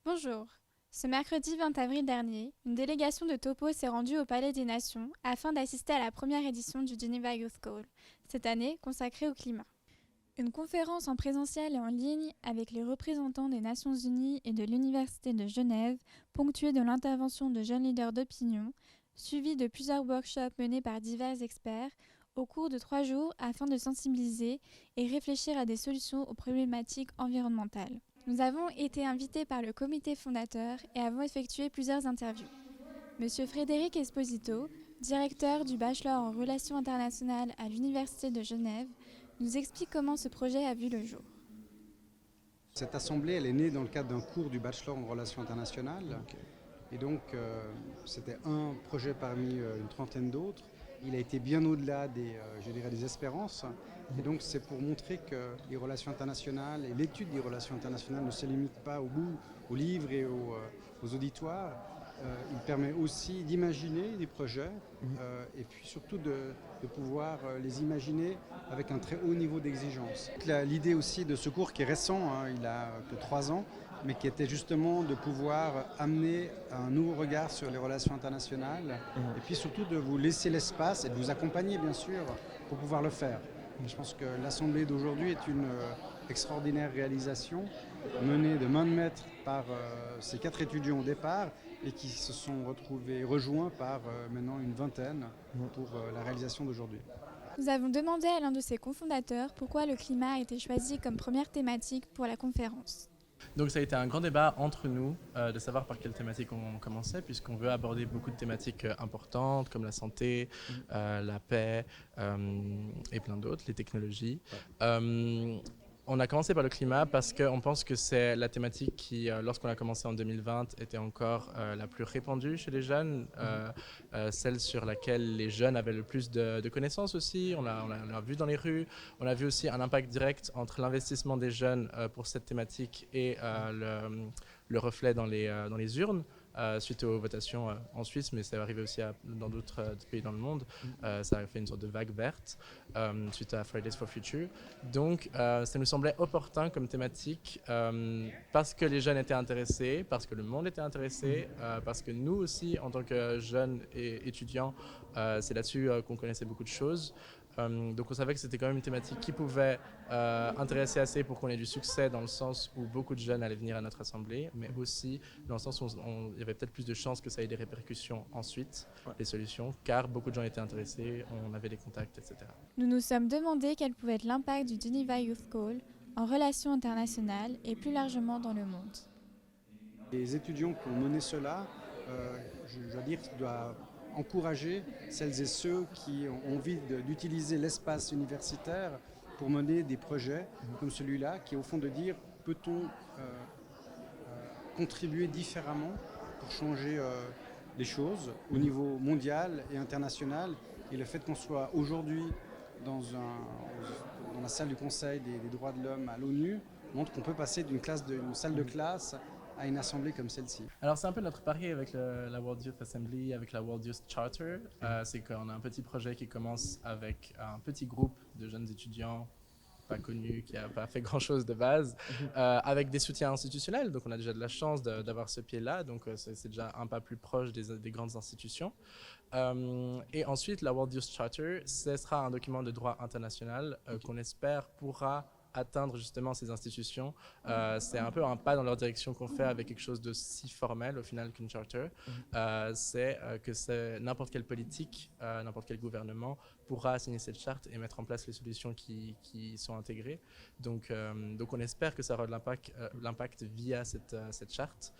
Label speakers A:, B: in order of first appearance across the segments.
A: Bonjour. Ce mercredi 20 avril dernier, une délégation de Topo s'est rendue au Palais des Nations afin d'assister à la première édition du Geneva Youth Call, cette année consacrée au climat. Une conférence en présentiel et en ligne avec les représentants des Nations Unies et de l'Université de Genève, ponctuée de l'intervention de jeunes leaders d'opinion, suivie de plusieurs workshops menés par divers experts au cours de 3 jours afin de sensibiliser et réfléchir à des solutions aux problématiques environnementales. Nous avons été invités par le comité fondateur et avons effectué plusieurs interviews. Monsieur Frédéric Esposito, directeur du bachelor en relations internationales à l'Université de Genève, nous explique comment ce projet a vu le jour.
B: Cette assemblée, elle est née dans le cadre d'un cours du bachelor en relations internationales. Et donc, c'était un projet parmi une trentaine d'autres. Il a été bien au-delà des espérances. Et donc, c'est pour montrer que les relations internationales et l'étude des relations internationales ne se limitent pas aux livres et aux auditoires. Il permet aussi d'imaginer des projets et puis surtout de pouvoir les imaginer avec un très haut niveau d'exigence. L'idée aussi de ce cours qui est récent, il a que 3 ans, mais qui était justement de pouvoir amener un nouveau regard sur les relations internationales et puis surtout de vous laisser l'espace et de vous accompagner bien sûr pour pouvoir le faire. Je pense que l'Assemblée d'aujourd'hui est une extraordinaire réalisation menée de main de maître par ces 4 étudiants au départ et qui se sont rejoints par maintenant une vingtaine pour la réalisation d'aujourd'hui.
A: Nous avons demandé à l'un de ses cofondateurs pourquoi le climat a été choisi comme première thématique pour la conférence.
C: Donc ça a été un grand débat entre nous de savoir par quelle thématique on commençait, puisqu'on veut aborder beaucoup de thématiques importantes comme la santé, la paix et plein d'autres, les technologies. On a commencé par le climat parce qu'on pense que c'est la thématique qui, lorsqu'on a commencé en 2020, était encore la plus répandue chez les jeunes, celle sur laquelle les jeunes avaient le plus de connaissances aussi. On l'a vu dans les rues. On a vu aussi un impact direct entre l'investissement des jeunes pour cette thématique et le reflet dans les urnes. Suite aux votations en Suisse, mais ça arrivé aussi dans d'autres pays dans le monde. Ça a fait une sorte de vague verte suite à Fridays for Future. Donc, ça nous semblait opportun comme thématique parce que les jeunes étaient intéressés, parce que le monde était intéressé, parce que nous aussi, en tant que jeunes et étudiants, c'est là-dessus qu'on connaissait beaucoup de choses. Donc on savait que c'était quand même une thématique qui pouvait intéresser assez pour qu'on ait du succès dans le sens où beaucoup de jeunes allaient venir à notre assemblée, mais aussi dans le sens où il y avait peut-être plus de chances que ça ait des répercussions ensuite, les solutions, car beaucoup de gens étaient intéressés, on avait des contacts, etc.
A: Nous nous sommes demandé quel pouvait être l'impact du Geneva Youth Call en relations internationales et plus largement dans le monde.
B: Les étudiants qui ont mené cela, je dois dire, doivent encourager celles et ceux qui ont envie d'utiliser l'espace universitaire pour mener des projets comme celui-là, qui est au fond de dire peut-on contribuer différemment pour changer les choses au niveau mondial et international. Et le fait qu'on soit aujourd'hui dans la salle du Conseil des droits de l'homme à l'ONU montre qu'on peut passer d'une salle de classe à une assemblée comme celle-ci.
C: Alors c'est un peu notre pari avec la World Youth Assembly, avec la World Youth Charter, c'est qu'on a un petit projet qui commence avec un petit groupe de jeunes étudiants pas connus, qui n'a pas fait grand-chose de base, avec des soutiens institutionnels. Donc on a déjà de la chance d'avoir ce pied-là, donc c'est déjà un pas plus proche des grandes institutions. Et ensuite, la World Youth Charter, ce sera un document de droit international qu'on espère pourra atteindre justement ces institutions. C'est un peu un pas dans leur direction qu'on fait avec quelque chose de si formel au final qu'une charter. C'est que n'importe quelle politique, n'importe quel gouvernement pourra signer cette charte et mettre en place les solutions qui sont intégrées. Donc on espère que ça aura de l'impact via cette charte.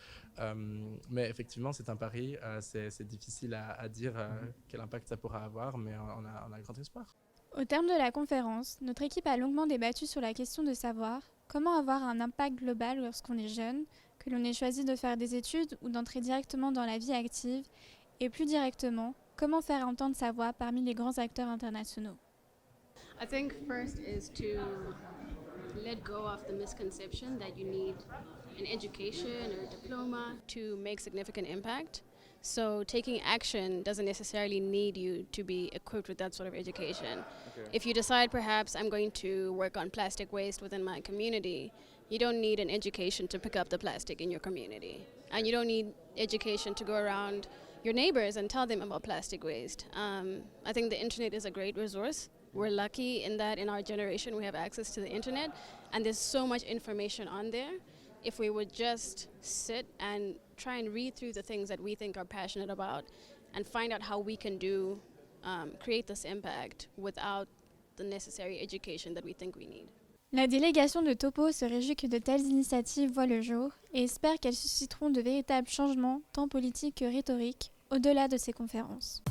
C: Mais effectivement, c'est un pari. C'est difficile à dire quel impact ça pourra avoir, mais on a grand espoir.
A: Au terme de la conférence, notre équipe a longuement débattu sur la question de savoir comment avoir un impact global lorsqu'on est jeune, que l'on ait choisi de faire des études ou d'entrer directement dans la vie active, et plus directement, comment faire entendre sa voix parmi les grands acteurs internationaux.
D: I think first is to let go of the misconception that you need an education or a diploma to make significant impact. So taking action doesn't necessarily need you to be equipped with that sort of education. Okay. If you decide perhaps I'm going to work on plastic waste within my community, You don't need an education to pick up the plastic in your community. And you don't need education to go around your neighbors and tell them about plastic waste. I think the internet is a great resource. We're lucky in that in our generation we have access to the internet, and there's so much information on there. If we would just sit and try and read through the things that we think are passionate about and find out how we can create this impact without the necessary education that we think we need.
A: La délégation de Topo se réjouit que de telles initiatives voient le jour et espère qu'elles susciteront de véritables changements, tant politiques que rhétoriques, au-delà de ces conférences.